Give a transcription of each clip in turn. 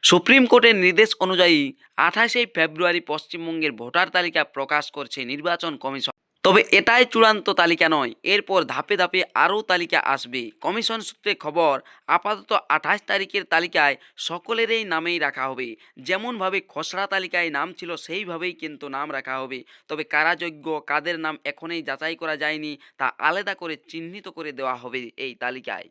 Supreme কোর্টের নির্দেশ অনুযায়ী ২৮শে ফেব্রুয়ারি পশ্চিমবঙ্গের ভোটার তালিকা প্রকাশ করছে নির্বাচন কমিশন। তবে এটাই চূড়ান্ত তালিকা নয়, এরপর ধাপে ধাপে আরও তালিকা আসবে। কমিশন সূত্রে খবর, আপাতত ২৮ তারিখের তালিকায় সকলেরই নামেই রাখা হবে। যেমনভাবে খসড়া তালিকায় নাম ছিল সেইভাবেই কিন্তু নাম রাখা হবে। তবে কারা যোগ্য, কাদের নাম এখনই যাচাই করা যায়নি, তা আলাদা করে চিহ্নিত করে দেওয়া হবে এই তালিকায়।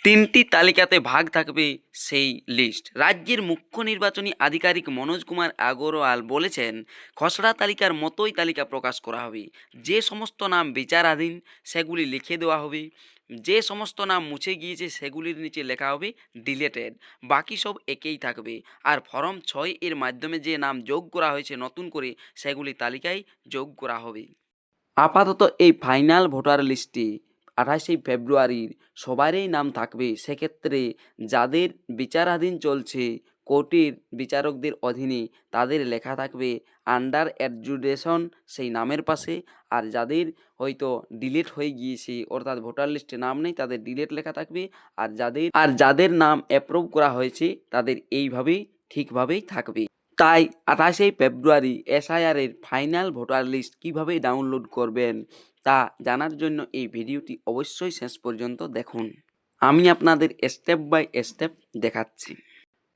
তিনটি তালিকাতে ভাগ থাকবে সেই লিস্ট। রাজ্যের মুখ্য নির্বাচনী আধিকারিক মনোজ কুমার আগরওয়াল বলেছেন, খসড়া তালিকার মতোই তালিকা প্রকাশ করা হবে। যে সমস্ত নাম বিচারাধীন সেগুলি লিখে দেওয়া হবে। যে সমস্ত নাম মুছে গিয়েছে সেগুলির নিচে লেখা হবে ডিলেটেড। বাকি সব একই থাকবে। আর ফর্ম ৬ এর মাধ্যমে যে নাম যোগ করা হয়েছে নতুন করে, সেগুলি তালিকায় যোগ করা হবে। আপাতত এই ফাইনাল ভোটার লিস্টে ২৮শে ফেব্রুয়ারির সবারই নাম থাকবে। সেক্ষেত্রে যাদের বিচারাধীন চলছে কোর্টের বিচারকদের অধীনে, তাদের লেখা থাকবে আন্ডার অ্যাডজুডিকেশন সেই নামের পাশে। আর যাদের হয়তো ডিলিট হয়ে গিয়েছে, অর্থাৎ ভোটার লিস্টে নাম নেই, তাদের ডিলিট লেখা থাকবে। আর যাদের নাম অ্যাপ্রুভ করা হয়েছে তাদের এইভাবেই ঠিকভাবেই থাকবে। তাই ২৮শে ফেব্রুয়ারি এসআইআরের ফাইনাল ভোটার লিস্ট কীভাবে ডাউনলোড করবেন তা জানার জন্য এই ভিডিওটি অবশ্যই শেষ পর্যন্ত দেখুন। আমি আপনাদের স্টেপ বাই স্টেপ দেখাচ্ছি।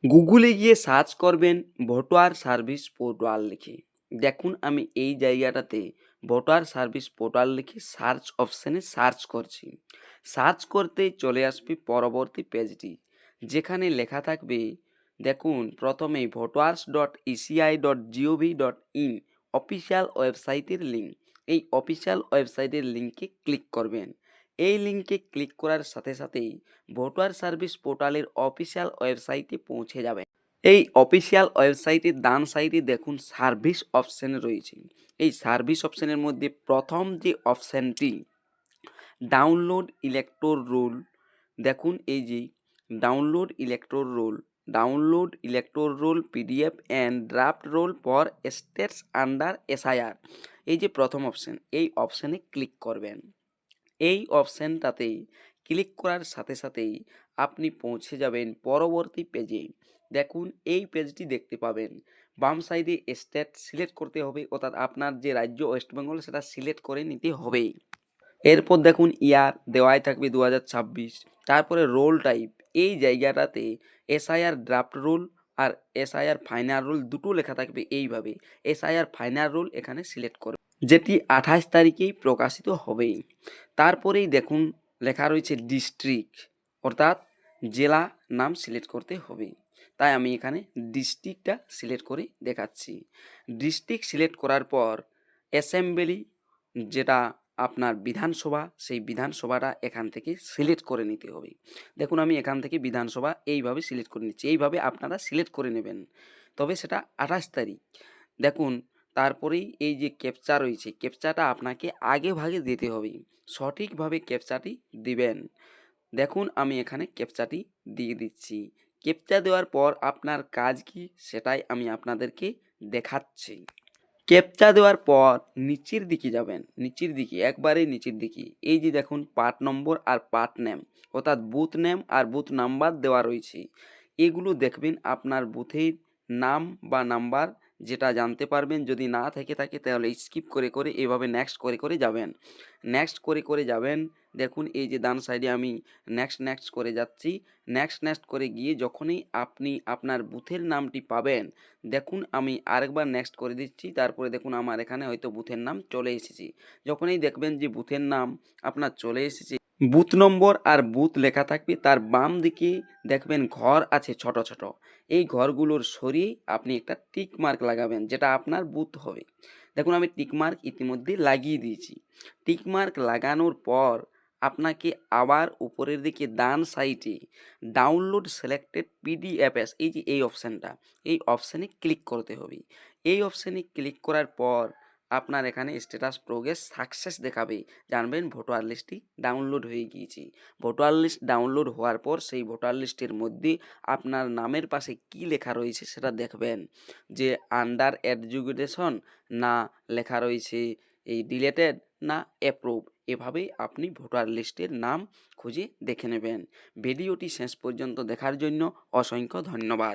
গুগলে গিয়ে সার্চ করবেন ভোটার সার্ভিস পোর্টাল লিখে। দেখুন আমি এই জায়গাটাতে ভোটার সার্ভিস পোর্টাল লিখে সার্চ অপশানে সার্চ করছি। সার্চ করতেই চলে আসবে পরবর্তী পেজটি, যেখানে লেখা থাকবে, দেখুন প্রথমেই voters.eci.gov.in অফিসিয়াল ওয়েবসাইটের লিঙ্ক। এই অফিসিয়াল ওয়েবসাইটের লিঙ্কে ক্লিক করবেন। এই লিঙ্কে ক্লিক করার সাথে সাথেই ভোটার সার্ভিস পোর্টালের অফিসিয়াল ওয়েবসাইটে পৌঁছে যাবেন। এই অফিসিয়াল ওয়েবসাইটের ডান সাইডে দেখুন সার্ভিস অপশান রয়েছে। এই সার্ভিস অপশানের মধ্যে প্রথম যে অপশানটি ডাউনলোড ইলেক্টোর রোল, দেখুন এই যে download electoral roll PDF and draft roll for states under SIR, এই যে প্রথম অপশান, এই অপশানে ক্লিক করবেন। এই অপশানটাতেই ক্লিক করার সাথে সাথেই আপনি পৌঁছে যাবেন পরবর্তী পেজে। দেখুন এই পেজটি দেখতে পাবেন বাম সাইডে স্টেট সিলেক্ট করতে হবে, অর্থাৎ আপনার যে রাজ্য ওয়েস্ট বেঙ্গল সেটা সিলেক্ট করে নিতে হবে। এরপর দেখুন ইয়ার দেওয়াই থাকবে 2026। তারপরে রোল টাইপ, এই জায়গাটাতে এসআইআর ড্রাফট রোল আর এসআইআর ফাইনাল রোল দুটো লেখা থাকবে। এইভাবে এসআইআর ফাইনাল রোল এখানে সিলেক্ট করবে, যেটি ২৮ তারিখেই প্রকাশিত হবে। তারপরেই দেখুন লেখা রয়েছে ডিস্ট্রিক্ট, অর্থাৎ জেলা নাম সিলেক্ট করতে হবে। তাই আমি এখানে ডিস্ট্রিক্টটা সিলেক্ট করে দেখাচ্ছি। ডিস্ট্রিক্ট সিলেক্ট করার পর অ্যাসেম্বলি, যেটা আপনার বিধানসভা, সেই বিধানসভাটা এখান থেকে সিলেক্ট করে নিতে হবে। দেখুন আমি এখান থেকে বিধানসভা এইভাবে সিলেক্ট করে নিচ্ছি। এইভাবে আপনারা সিলেক্ট করে নেবেন, তবে সেটা ২৮ তারিখ। দেখুন তারপরেই এই যে ক্যাপচা রয়েছে, ক্যাপচাটা আপনাকে আগে ভাগে দিতে হবে, সঠিকভাবে ক্যাপচাটি দিবেন। দেখুন আমি এখানে ক্যাপচাটি দিয়ে দিচ্ছি। ক্যাপচা দেওয়ার পর আপনার কাজ কি সেটাই আমি আপনাদেরকে দেখাচ্ছি। ক্যাপচা দেওয়ার পর নিচের দিকে যাবেন, নিচের দিকে একবারে নিচের দিকে এই যে দেখুন পার্ট নম্বর আর পার্ট নেম, অর্থাৎ বুথ নেম আর বুথ নাম্বার দেওয়া রয়েছে। এগুলো দেখবেন আপনার বুথের নাম বা নাম্বার, যেটা জানতে পারবেন। যদি না থেকে থাকে তাহলে স্কিপ করে করে এভাবে নেক্সট করে করে যাবেন, নেক্সট করে করে যাবেন। দেখুন এই যে ডান সাইডে আমি নেক্সট করে যাচ্ছি। নেক্সট করে গিয়ে যখনই আপনি আপনার বুথের নামটি পাবেন, দেখুন আমি আরেকবার নেক্সট করে দিচ্ছি। তারপরে দেখুন আমার এখানে হয়তো বুথের নাম চলে এসেছে। যখনই দেখবেন যে বুথের নাম আপনার চলে এসেছে, বুথ নম্বর আর বুথ লেখা থাকবে, তার বাম দিকে দেখবেন ঘর আছে ছোট ছোট। এই ঘরগুলোর সরিয়ে আপনি একটা টিক মার্ক লাগাবেন, যেটা আপনার বুথ হবে। দেখুন আমি টিক মার্ক ইতিমধ্যে লাগিয়ে দিয়েছি। টিক মার্ক লাগানোর পর আপনাকে আবার উপরের দিকে ডান সাইডে ডাউনলোড সিলেক্টেড পিডিএফএস, এই যে এই অপশানটা, এই অপশানে ক্লিক করতে হবে। এই অপশানে ক্লিক করার পর আপনার এখানে স্ট্যাটাস প্রোগ্রেস সাকসেস দেখাবে, জানবেন ভোটার লিস্টটি ডাউনলোড হয়ে গিয়েছে। ভোটার লিস্ট ডাউনলোড হওয়ার পর সেই ভোটার লিস্টের মধ্যে আপনার নামের পাশে কি লেখা রয়েছে সেটা দেখবেন, যে আন্ডার এডুকেশন না লেখা রয়েছে এই ডিলেটেড না অ্যাপ্রুভ। এভাবেই আপনি ভোটার লিস্টের নাম খুঁজে দেখে নেবেন। ভিডিওটি শেষ পর্যন্ত দেখার জন্য অসংখ্য ধন্যবাদ।